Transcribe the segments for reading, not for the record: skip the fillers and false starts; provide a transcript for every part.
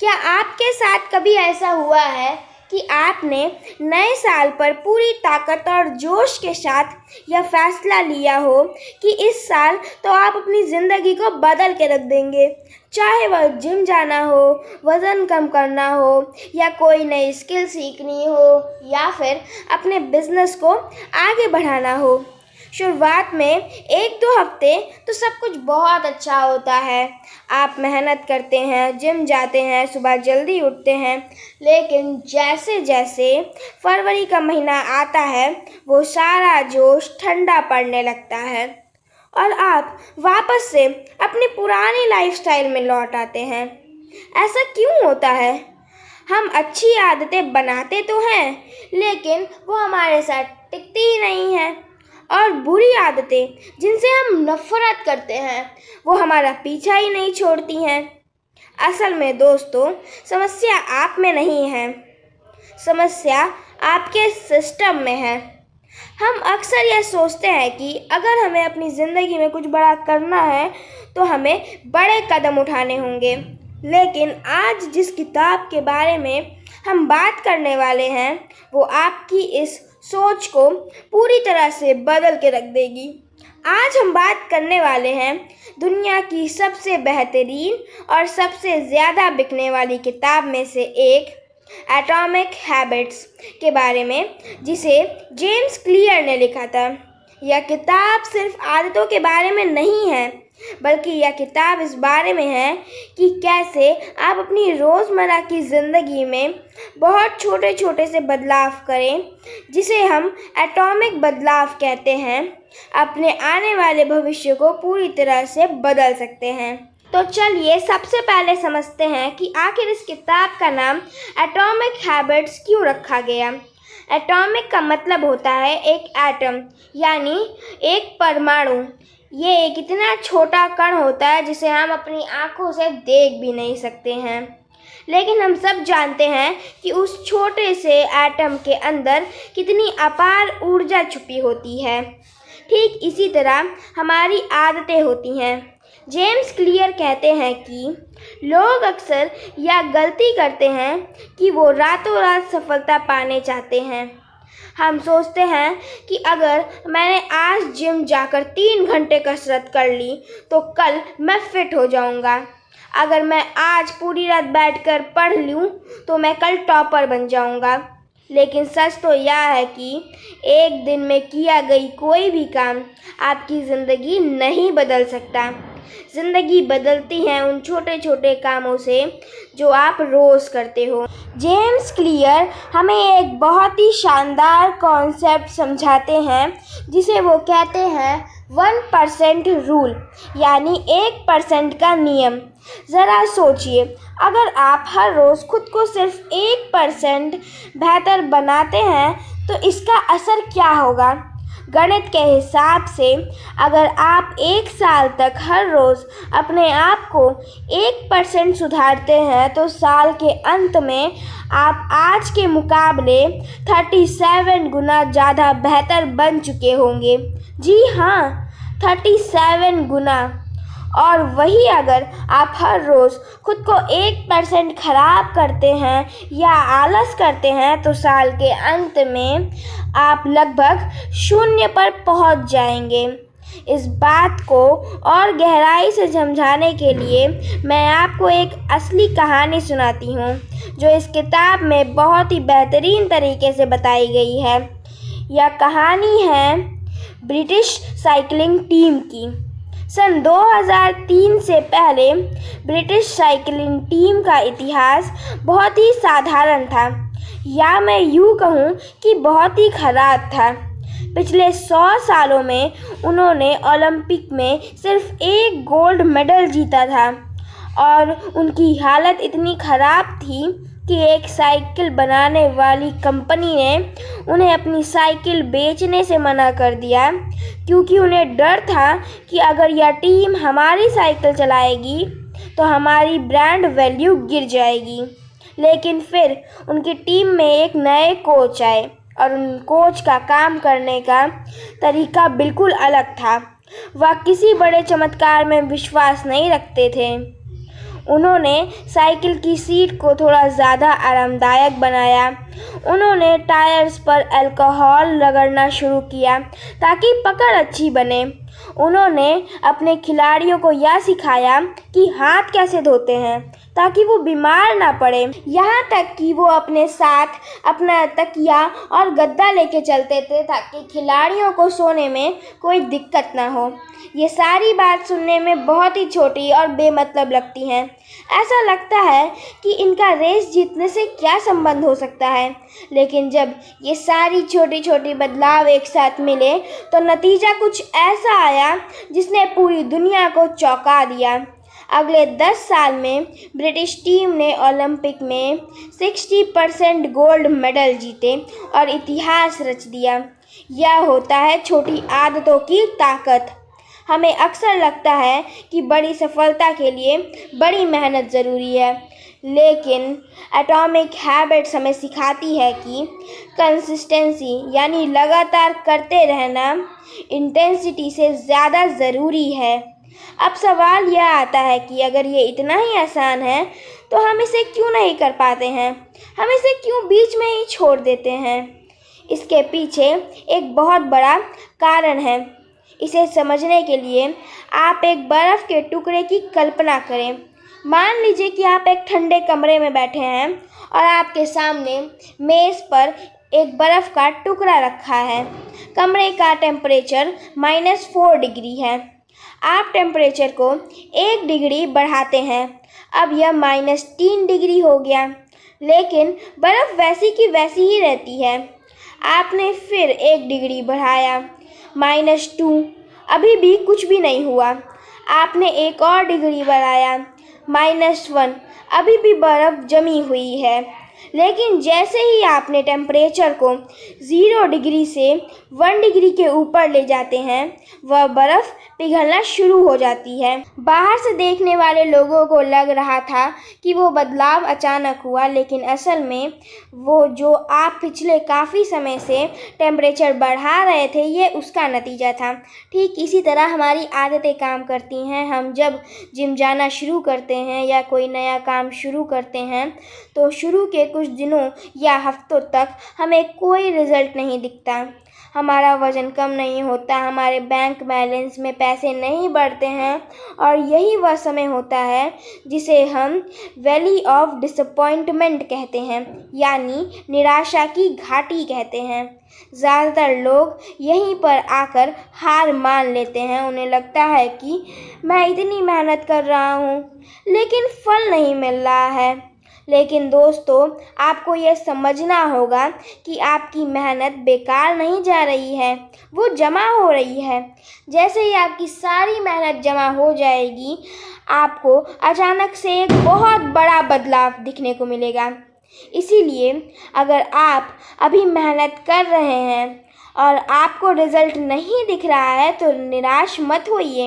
क्या आपके साथ कभी ऐसा हुआ है कि आपने नए साल पर पूरी ताकत और जोश के साथ यह फैसला लिया हो कि इस साल तो आप अपनी ज़िंदगी को बदल के रख देंगे, चाहे वह जिम जाना हो, वज़न कम करना हो या कोई नई स्किल सीखनी हो या फिर अपने बिजनेस को आगे बढ़ाना हो। शुरुआत में 1-2 हफ्ते तो सब कुछ बहुत अच्छा होता है। आप मेहनत करते हैं, जिम जाते हैं, सुबह जल्दी उठते हैं, लेकिन जैसे जैसे फरवरी का महीना आता है वो सारा जोश ठंडा पड़ने लगता है और आप वापस से अपनी पुरानी लाइफस्टाइल में लौट आते हैं। ऐसा क्यों होता है? हम अच्छी आदतें बनाते तो हैं, लेकिन वो हमारे साथ टिकती ही नहीं हैं और बुरी आदतें जिनसे हम नफरत करते हैं वो हमारा पीछा ही नहीं छोड़ती हैं। असल में दोस्तों, समस्या आप में नहीं है, समस्या आपके सिस्टम में है। हम अक्सर यह सोचते हैं कि अगर हमें अपनी ज़िंदगी में कुछ बड़ा करना है तो हमें बड़े कदम उठाने होंगे, लेकिन आज जिस किताब के बारे में हम बात करने वाले हैं वो आपकी इस सोच को पूरी तरह से बदल के रख देगी। आज हम बात करने वाले हैं दुनिया की सबसे बेहतरीन और सबसे ज़्यादा बिकने वाली किताब में से एक, एटॉमिक हैबिट्स के बारे में, जिसे जेम्स क्लियर ने लिखा था। यह किताब सिर्फ आदतों के बारे में नहीं है, बल्कि यह किताब इस बारे में है कि कैसे आप अपनी रोज़मर्रा की ज़िंदगी में बहुत छोटे छोटे से बदलाव करें, जिसे हम एटॉमिक बदलाव कहते हैं, अपने आने वाले भविष्य को पूरी तरह से बदल सकते हैं। तो चलिए सबसे पहले समझते हैं कि आखिर इस किताब का नाम एटॉमिक हैबिट्स क्यों रखा गया। एटॉमिक का मतलब होता है एक एटम, यानी एक परमाणु। ये एक इतना छोटा कण होता है जिसे हम अपनी आँखों से देख भी नहीं सकते हैं, लेकिन हम सब जानते हैं कि उस छोटे से एटम के अंदर कितनी अपार ऊर्जा छुपी होती है। ठीक इसी तरह हमारी आदतें होती हैं। जेम्स क्लियर कहते हैं कि लोग अक्सर यह गलती करते हैं कि वो रातों रात सफलता पाने चाहते हैं। हम सोचते हैं कि अगर मैंने आज जिम जाकर 3 घंटे कसरत कर ली तो कल मैं फिट हो जाऊंगा। अगर मैं आज पूरी रात बैठकर पढ़ लूँ तो मैं कल टॉपर बन जाऊंगा। लेकिन सच तो यह है कि एक दिन में किया गई कोई भी काम आपकी ज़िंदगी नहीं बदल सकता। ज़िंदगी बदलती है उन छोटे छोटे कामों से जो आप रोज़ करते हो। जेम्स क्लियर हमें एक बहुत ही शानदार कॉन्सेप्ट समझाते हैं, जिसे वो कहते हैं 1% रूल, यानी 1% का नियम। ज़रा सोचिए, अगर आप हर रोज़ खुद को सिर्फ 1% बेहतर बनाते हैं तो इसका असर क्या होगा? गणित के हिसाब से अगर आप 1 साल तक हर रोज़ अपने आप को 1% सुधारते हैं तो साल के अंत में आप आज के मुकाबले 37 गुना ज़्यादा बेहतर बन चुके होंगे। जी हाँ, 37 गुना। और वही अगर आप हर रोज़ खुद को 1% खराब करते हैं या आलस करते हैं तो साल के अंत में आप लगभग 0 पर पहुंच जाएंगे। इस बात को और गहराई से समझाने के लिए मैं आपको एक असली कहानी सुनाती हूँ, जो इस किताब में बहुत ही बेहतरीन तरीके से बताई गई है। यह कहानी है ब्रिटिश साइकिलिंग टीम की। सन 2003 से पहले ब्रिटिश साइकिलिंग टीम का इतिहास बहुत ही साधारण था, या मैं यूँ कहूँ कि बहुत ही खराब था। पिछले 100 सालों में उन्होंने ओलंपिक में सिर्फ 1 गोल्ड मेडल जीता था और उनकी हालत इतनी ख़राब थी कि एक साइकिल बनाने वाली कंपनी ने उन्हें अपनी साइकिल बेचने से मना कर दिया, क्योंकि उन्हें डर था कि अगर यह टीम हमारी साइकिल चलाएगी तो हमारी ब्रांड वैल्यू गिर जाएगी। लेकिन फिर उनकी टीम में एक नए कोच आए और उन कोच का काम करने का तरीका बिल्कुल अलग था। वह किसी बड़े चमत्कार में विश्वास नहीं रखते थे। उन्होंने साइकिल की सीट को थोड़ा ज़्यादा आरामदायक बनाया। उन्होंने टायर्स पर अल्कोहल रगड़ना शुरू किया ताकि पकड़ अच्छी बने। उन्होंने अपने खिलाड़ियों को यह सिखाया कि हाथ कैसे धोते हैं ताकि वो बीमार ना पड़े। यहाँ तक कि वो अपने साथ अपना तकिया और गद्दा लेके चलते थे ताकि खिलाड़ियों को सोने में कोई दिक्कत ना हो। ये सारी बात सुनने में बहुत ही छोटी और बेमतलब लगती हैं। ऐसा लगता है कि इनका रेस जीतने से क्या संबंध हो सकता है, लेकिन जब ये सारी छोटी छोटी बदलाव एक साथ मिले तो नतीजा कुछ ऐसा आया जिसने पूरी दुनिया को चौंका दिया। अगले 10 साल में ब्रिटिश टीम ने ओलंपिक में 60% गोल्ड मेडल जीते और इतिहास रच दिया। यह होता है छोटी आदतों की ताकत। हमें अक्सर लगता है कि बड़ी सफलता के लिए बड़ी मेहनत ज़रूरी है, लेकिन एटॉमिक हैबिट्स हमें सिखाती है कि कंसिस्टेंसी यानी लगातार करते रहना इंटेंसिटी से ज़्यादा ज़रूरी है। अब सवाल यह आता है कि अगर ये इतना ही आसान है तो हम इसे क्यों नहीं कर पाते हैं? हम इसे क्यों बीच में ही छोड़ देते हैं? इसके पीछे एक बहुत बड़ा कारण है। इसे समझने के लिए आप एक बर्फ़ के टुकड़े की कल्पना करें। मान लीजिए कि आप एक ठंडे कमरे में बैठे हैं और आपके सामने मेज़ पर एक बर्फ़ का टुकड़ा रखा है। कमरे का टेम्परेचर -4 डिग्री है। आप टेम्परेचर को 1 डिग्री बढ़ाते हैं। अब यह -3 डिग्री हो गया, लेकिन बर्फ़ वैसी की वैसी ही रहती है। आपने फिर 1 डिग्री बढ़ाया, -2, अभी भी कुछ भी नहीं हुआ। आपने एक और डिग्री बढ़ाया, -1, अभी भी बर्फ़ जमी हुई है। लेकिन जैसे ही आपने टेम्परेचर को 0 डिग्री से 1 डिग्री के ऊपर ले जाते हैं, वह बर्फ़ पिघलना शुरू हो जाती है। बाहर से देखने वाले लोगों को लग रहा था कि वो बदलाव अचानक हुआ, लेकिन असल में वो जो आप पिछले काफ़ी समय से टेम्परेचर बढ़ा रहे थे, ये उसका नतीजा था। ठीक इसी तरह हमारी आदतें काम करती हैं। हम जब जिम जाना शुरू करते हैं या कोई नया काम शुरू करते हैं तो शुरू के कुछ दिनों या हफ्तों तक हमें कोई रिज़ल्ट नहीं दिखता। हमारा वज़न कम नहीं होता, हमारे बैंक बैलेंस में पैसे नहीं बढ़ते हैं, और यही वह समय होता है जिसे हम वैली ऑफ डिसअपॉइंटमेंट कहते हैं, यानी निराशा की घाटी कहते हैं। ज़्यादातर लोग यहीं पर आकर हार मान लेते हैं। उन्हें लगता है कि मैं इतनी मेहनत कर रहा हूँ, लेकिन फल नहीं मिल रहा है। लेकिन दोस्तों, आपको यह समझना होगा कि आपकी मेहनत बेकार नहीं जा रही है, वो जमा हो रही है। जैसे ही आपकी सारी मेहनत जमा हो जाएगी, आपको अचानक से एक बहुत बड़ा बदलाव दिखने को मिलेगा। इसीलिए अगर आप अभी मेहनत कर रहे हैं और आपको रिज़ल्ट नहीं दिख रहा है तो निराश मत होइए।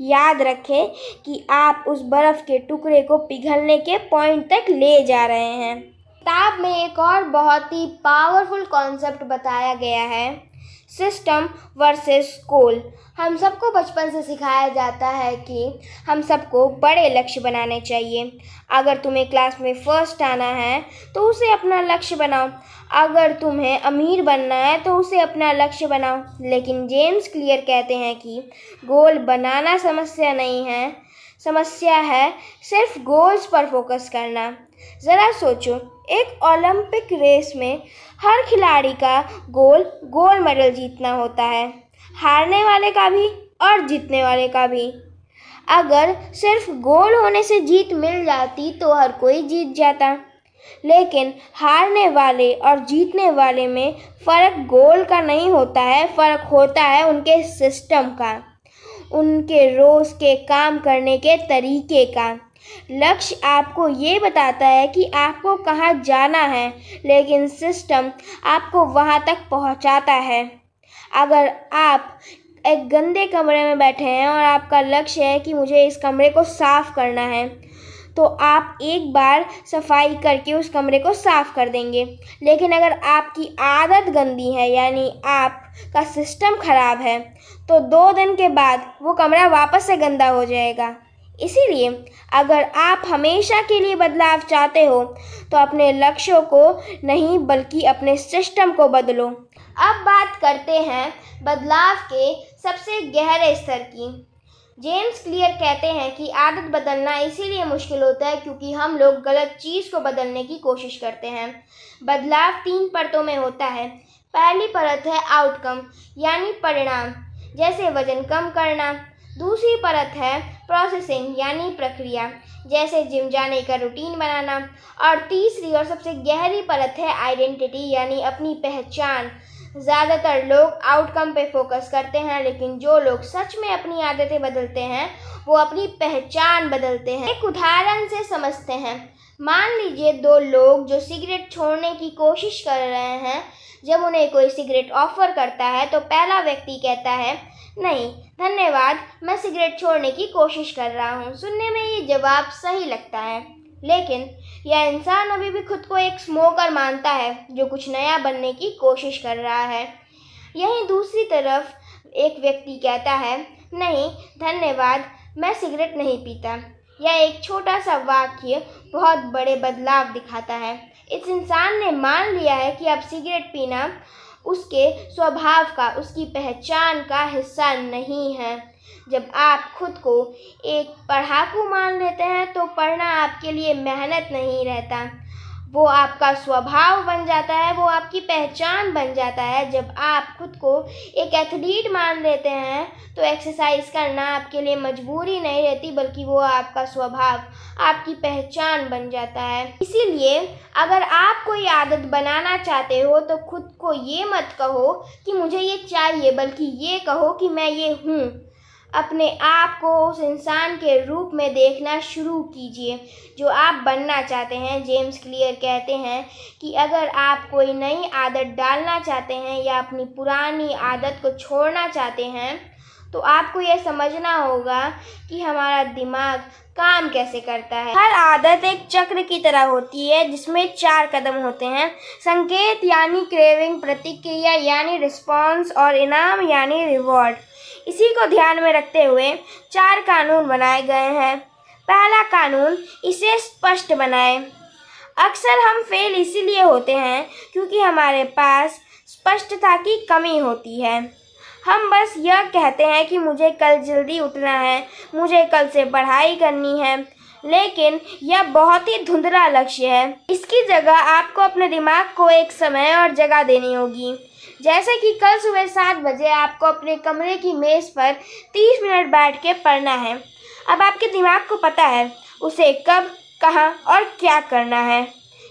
याद रखें कि आप उस बर्फ़ के टुकड़े को पिघलने के पॉइंट तक ले जा रहे हैं। किताब में एक और बहुत ही पावरफुल कॉन्सेप्ट बताया गया है, सिस्टम वर्सेस गोल। हम सबको बचपन से सिखाया जाता है कि हम सबको बड़े लक्ष्य बनाने चाहिए। अगर तुम्हें क्लास में फर्स्ट आना है तो उसे अपना लक्ष्य बनाओ। अगर तुम्हें अमीर बनना है तो उसे अपना लक्ष्य बनाओ। लेकिन जेम्स क्लियर कहते हैं कि गोल बनाना समस्या नहीं है, समस्या है सिर्फ गोल्स पर फोकस करना। ज़रा सोचो, एक ओलंपिक रेस में हर खिलाड़ी का गोल गोल्ड मेडल जीतना होता है, हारने वाले का भी और जीतने वाले का भी। अगर सिर्फ गोल होने से जीत मिल जाती तो हर कोई जीत जाता, लेकिन हारने वाले और जीतने वाले में फ़र्क गोल का नहीं होता है, फ़र्क होता है उनके सिस्टम का, उनके रोज़ के काम करने के तरीके का। लक्ष्य आपको ये बताता है कि आपको कहाँ जाना है, लेकिन सिस्टम आपको वहाँ तक पहुँचाता है। अगर आप एक गंदे कमरे में बैठे हैं और आपका लक्ष्य है कि मुझे इस कमरे को साफ़ करना है, तो आप एक बार सफाई करके उस कमरे को साफ़ कर देंगे। लेकिन अगर आपकी आदत गंदी है, यानी आपका सिस्टम ख़राब है, तो 2 दिन के बाद वो कमरा वापस से गंदा हो जाएगा। इसीलिए अगर आप हमेशा के लिए बदलाव चाहते हो तो अपने लक्ष्यों को नहीं बल्कि अपने सिस्टम को बदलो। अब बात करते हैं बदलाव के सबसे गहरे स्तर की। जेम्स क्लियर कहते हैं कि आदत बदलना इसीलिए मुश्किल होता है क्योंकि हम लोग गलत चीज़ को बदलने की कोशिश करते हैं। बदलाव 3 परतों में होता है। पहली परत है आउटकम यानी परिणाम, जैसे वजन कम करना। दूसरी परत है प्रोसेसिंग यानी प्रक्रिया, जैसे जिम जाने का रूटीन बनाना। और तीसरी और सबसे गहरी परत है आइडेंटिटी यानी अपनी पहचान। ज़्यादातर लोग आउटकम पे फोकस करते हैं, लेकिन जो लोग सच में अपनी आदतें बदलते हैं वो अपनी पहचान बदलते हैं। एक उदाहरण से समझते हैं। मान लीजिए 2 लोग जो सिगरेट छोड़ने की कोशिश कर रहे हैं, जब उन्हें कोई सिगरेट ऑफर करता है तो पहला व्यक्ति कहता है, नहीं धन्यवाद, मैं सिगरेट छोड़ने की कोशिश कर रहा हूँ। सुनने में ये जवाब सही लगता है, लेकिन यह इंसान अभी भी खुद को एक स्मोकर मानता है जो कुछ नया बनने की कोशिश कर रहा है। यहीं दूसरी तरफ एक व्यक्ति कहता है, नहीं धन्यवाद, मैं सिगरेट नहीं पीता। यह एक छोटा सा वाक्य बहुत बड़े बदलाव दिखाता है। इस इंसान ने मान लिया है कि अब सिगरेट पीना उसके स्वभाव का, उसकी पहचान का हिस्सा नहीं है। जब आप खुद को एक पढ़ाकू मान लेते हैं तो पढ़ना आपके लिए मेहनत नहीं रहता, वो आपका स्वभाव बन जाता है, वो आपकी पहचान बन जाता है। जब आप खुद को एक एथलीट मान लेते हैं तो एक्सरसाइज करना आपके लिए मजबूरी नहीं रहती, बल्कि वो आपका स्वभाव, आपकी पहचान बन जाता है। इसीलिए अगर आप कोई आदत बनाना चाहते हो तो खुद को ये मत कहो कि मुझे ये चाहिए, बल्कि ये कहो कि मैं ये हूँ। अपने आप को उस इंसान के रूप में देखना शुरू कीजिए जो आप बनना चाहते हैं। जेम्स क्लियर कहते हैं कि अगर आप कोई नई आदत डालना चाहते हैं या अपनी पुरानी आदत को छोड़ना चाहते हैं तो आपको यह समझना होगा कि हमारा दिमाग काम कैसे करता है। हर आदत एक चक्र की तरह होती है जिसमें 4 कदम होते हैं। संकेत यानी क्रेविंग, प्रतिक्रिया यानी रिस्पॉन्स और इनाम यानी रिवॉर्ड। इसी को ध्यान में रखते हुए 4 कानून बनाए गए हैं। पहला कानून, इसे स्पष्ट बनाएं। अक्सर हम फेल इसीलिए होते हैं क्योंकि हमारे पास स्पष्टता की कमी होती है। हम बस यह कहते हैं कि मुझे कल जल्दी उठना है, मुझे कल से पढ़ाई करनी है, लेकिन यह बहुत ही धुंधला लक्ष्य है। इसकी जगह आपको अपने दिमाग को एक समय और जगह देनी होगी। जैसे कि कल सुबह 7 बजे आपको अपने कमरे की मेज़ पर 30 मिनट बैठ के पढ़ना है। अब आपके दिमाग को पता है उसे कब, कहाँ और क्या करना है।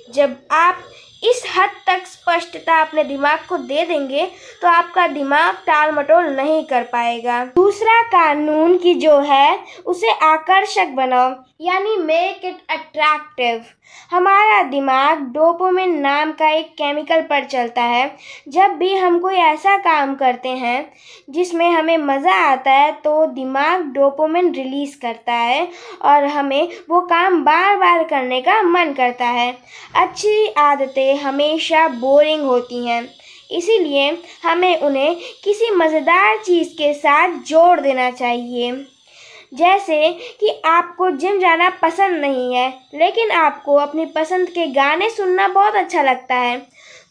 जब आप इस हद तक स्पष्टता अपने दिमाग को दे देंगे तो आपका दिमाग टाल मटोल नहीं कर पाएगा। दूसरा कानून की जो है उसे आकर्षक बनाओ यानी मेक इट अट्रैक्टिव। हमारा दिमाग डोपामिन नाम का एक केमिकल पर चलता है। जब भी हम कोई ऐसा काम करते हैं जिसमें हमें मज़ा आता है तो दिमाग डोपामिन रिलीज़ करता है और हमें वो काम बार बार करने का मन करता है। अच्छी आदतें हमेशा बोरिंग होती हैं, इसीलिए हमें उन्हें किसी मज़ेदार चीज़ के साथ जोड़ देना चाहिए। जैसे कि आपको जिम जाना पसंद नहीं है, लेकिन आपको अपनी पसंद के गाने सुनना बहुत अच्छा लगता है,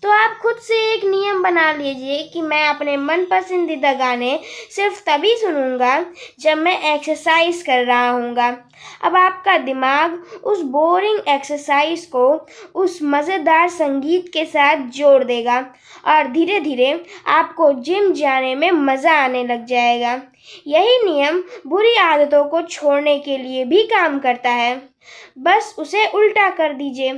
तो आप खुद से एक नियम बना लीजिए कि मैं अपने मन पसंदीदा गाने सिर्फ तभी सुनूंगा जब मैं एक्सरसाइज कर रहा हूँगा। अब आपका दिमाग उस बोरिंग एक्सरसाइज को उस मज़ेदार संगीत के साथ जोड़ देगा और धीरे धीरे आपको जिम जाने में मज़ा आने लग जाएगा। यही नियम बुरी आदतों को छोड़ने के लिए भी काम करता है। बस उसे उल्टा कर दीजिए,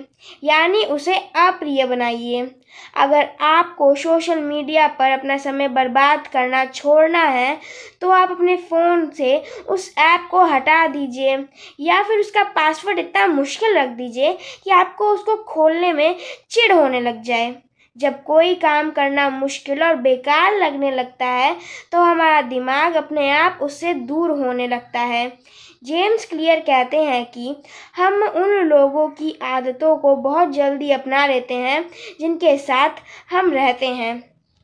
यानी उसे अप्रिय बनाइए। अगर आपको सोशल मीडिया पर अपना समय बर्बाद करना छोड़ना है तो आप अपने फ़ोन से उस ऐप को हटा दीजिए या फिर उसका पासवर्ड इतना मुश्किल रख दीजिए कि आपको उसको खोलने में चिढ़ होने लग जाए। जब कोई काम करना मुश्किल और बेकार लगने लगता है तो हमारा दिमाग अपने आप उससे दूर होने लगता है। जेम्स क्लियर कहते हैं कि हम उन लोगों की आदतों को बहुत जल्दी अपना लेते हैं जिनके साथ हम रहते हैं।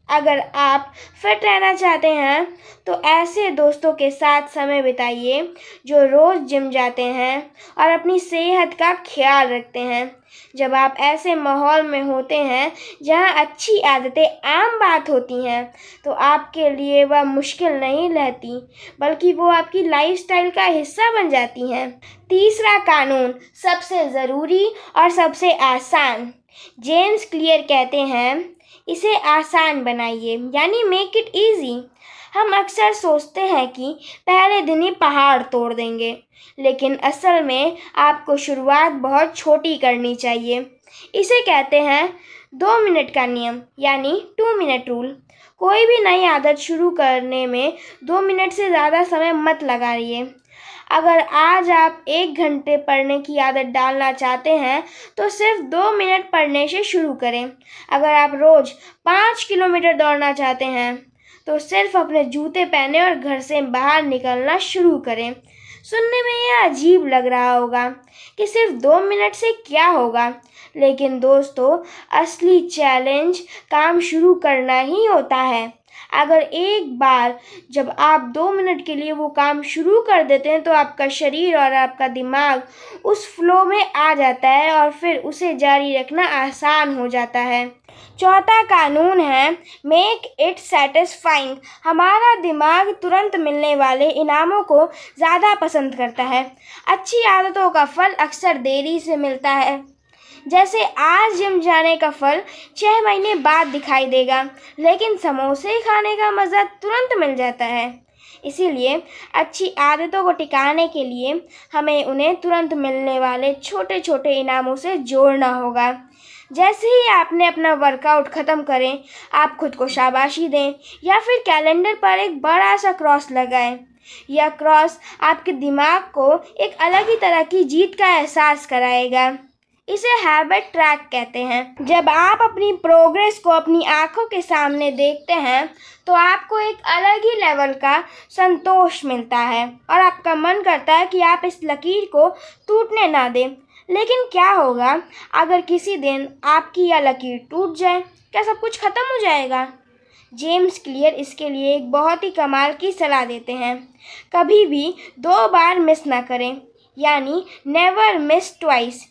अगर आप फिट रहना चाहते हैं तो ऐसे दोस्तों के साथ समय बिताइए जो रोज़ जिम जाते हैं और अपनी सेहत का ख्याल रखते हैं। जब आप ऐसे माहौल में होते हैं जहां अच्छी आदतें आम बात होती हैं तो आपके लिए वह मुश्किल नहीं रहती, बल्कि वो आपकी लाइफस्टाइल का हिस्सा बन जाती हैं। तीसरा कानून सबसे ज़रूरी और सबसे आसान। जेम्स क्लियर कहते हैं, इसे आसान बनाइए, यानी मेक इट ईजी। हम अक्सर सोचते हैं कि पहले दिन ही पहाड़ तोड़ देंगे, लेकिन असल में आपको शुरुआत बहुत छोटी करनी चाहिए। इसे कहते हैं 2 मिनट का नियम, यानी 2 मिनट रूल। कोई भी नई आदत शुरू करने में 2 मिनट से ज़्यादा समय मत लगाइए। अगर आज आप 1 घंटे पढ़ने की आदत डालना चाहते हैं तो सिर्फ 2 मिनट पढ़ने से शुरू करें। अगर आप रोज़ 5 किलोमीटर दौड़ना चाहते हैं तो सिर्फ अपने जूते पहने और घर से बाहर निकलना शुरू करें। सुनने में यह अजीब लग रहा होगा कि सिर्फ 2 मिनट से क्या होगा, लेकिन दोस्तों, असली चैलेंज काम शुरू करना ही होता है। अगर एक बार जब आप 2 मिनट के लिए वो काम शुरू कर देते हैं तो आपका शरीर और आपका दिमाग उस फ्लो में आ जाता है और फिर उसे जारी रखना आसान हो जाता है। चौथा कानून है मेक इट सेटिस्फाइंग। हमारा दिमाग तुरंत मिलने वाले इनामों को ज़्यादा पसंद करता है। अच्छी आदतों का फल अक्सर देरी से मिलता है। जैसे आज जिम जाने का फल 6 महीने बाद दिखाई देगा, लेकिन समोसे खाने का मज़ा तुरंत मिल जाता है। इसीलिए अच्छी आदतों को टिकाने के लिए हमें उन्हें तुरंत मिलने वाले छोटे छोटे इनामों से जोड़ना होगा। जैसे ही आपने अपना वर्कआउट ख़त्म करें, आप खुद को शाबाशी दें या फिर कैलेंडर पर एक बड़ा सा क्रॉस लगाएं। यह क्रॉस आपके दिमाग को एक अलग ही तरह की जीत का एहसास कराएगा। इसे हैबिट ट्रैक कहते हैं। जब आप अपनी प्रोग्रेस को अपनी आंखों के सामने देखते हैं तो आपको एक अलग ही लेवल का संतोष मिलता है और आपका मन करता है कि आप इस लकीर को टूटने ना दें। लेकिन क्या होगा अगर किसी दिन आपकी यह लकीर टूट जाए? क्या सब कुछ ख़त्म हो जाएगा? जेम्स क्लियर इसके लिए एक बहुत ही कमाल की सलाह देते हैं। कभी भी 2 बार मिस ना करें, यानी नेवर मिस ट्वाइस।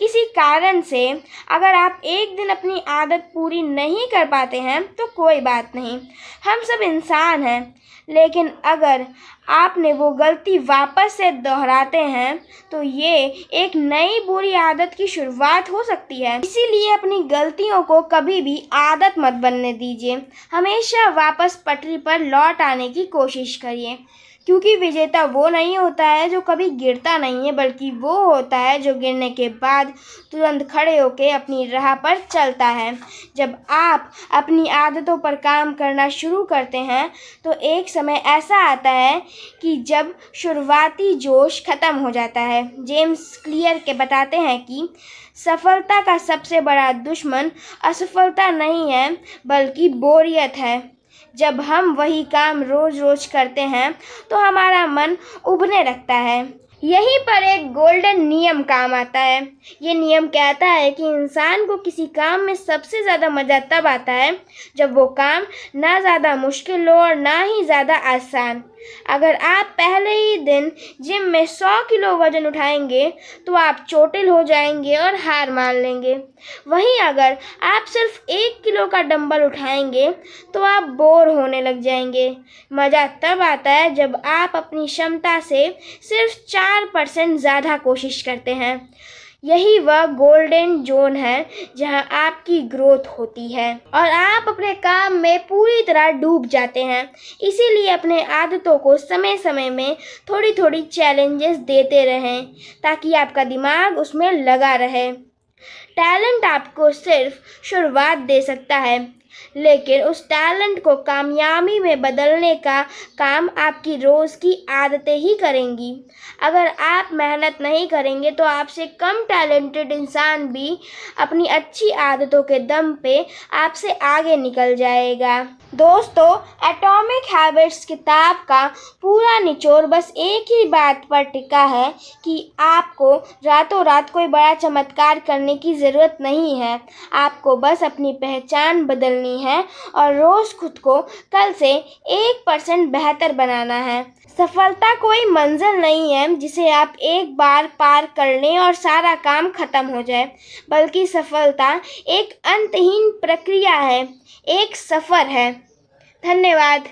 किसी कारण से अगर आप एक दिन अपनी आदत पूरी नहीं कर पाते हैं तो कोई बात नहीं, हम सब इंसान हैं। लेकिन अगर आपने वो गलती वापस से दोहराते हैं तो ये एक नई बुरी आदत की शुरुआत हो सकती है। इसीलिए अपनी गलतियों को कभी भी आदत मत बनने दीजिए। हमेशा वापस पटरी पर लौट आने की कोशिश करिए, क्योंकि विजेता वो नहीं होता है जो कभी गिरता नहीं है, बल्कि वो होता है जो गिरने के बाद तुरंत खड़े होकर अपनी राह पर चलता है। जब आप अपनी आदतों पर काम करना शुरू करते हैं तो एक समय ऐसा आता है कि जब शुरुआती जोश ख़त्म हो जाता है। जेम्स क्लियर के बताते हैं कि सफलता का सबसे बड़ा दुश्मन असफलता नहीं है, बल्कि बोरियत है। जब हम वही काम रोज़ रोज़ करते हैं तो हमारा मन उबने लगता है। यहीं पर एक गोल्डन नियम काम आता है। ये नियम कहता है कि इंसान को किसी काम में सबसे ज़्यादा मज़ा तब आता है जब वो काम ना ज़्यादा मुश्किल हो और ना ही ज़्यादा आसान। अगर आप पहले ही दिन जिम में 100 किलो वज़न उठाएंगे तो आप चोटिल हो जाएंगे और हार मान लेंगे। वहीं अगर आप सिर्फ 1 किलो का डंबल उठाएंगे तो आप बोर होने लग जाएंगे। मज़ा तब आता है जब आप अपनी क्षमता से सिर्फ 4% ज़्यादा कोशिश करते हैं। यही वह गोल्डन जोन है जहां आपकी ग्रोथ होती है और आप अपने काम में पूरी तरह डूब जाते हैं। इसीलिए अपने आदतों को समय समय में थोड़ी थोड़ी चैलेंजेस देते रहें ताकि आपका दिमाग उसमें लगा रहे। टैलेंट आपको सिर्फ शुरुआत दे सकता है, लेकिन उस टैलेंट को कामयाबी में बदलने का काम आपकी रोज़ की आदतें ही करेंगी। अगर आप मेहनत नहीं करेंगे तो आपसे कम टैलेंटेड इंसान भी अपनी अच्छी आदतों के दम पे आपसे आगे निकल जाएगा। दोस्तों, एटॉमिक हैबिट्स किताब का पूरा निचोड़ बस एक ही बात पर टिका है कि आपको रातों रात कोई बड़ा चमत्कार करने की ज़रूरत नहीं है। आपको बस अपनी पहचान बदलनी है और रोज़ खुद को कल से 1% बेहतर बनाना है। सफलता कोई मंजिल नहीं है जिसे आप एक बार पार कर लें और सारा काम खत्म हो जाए, बल्कि सफलता एक अंतहीन प्रक्रिया है, एक सफ़र है। धन्यवाद।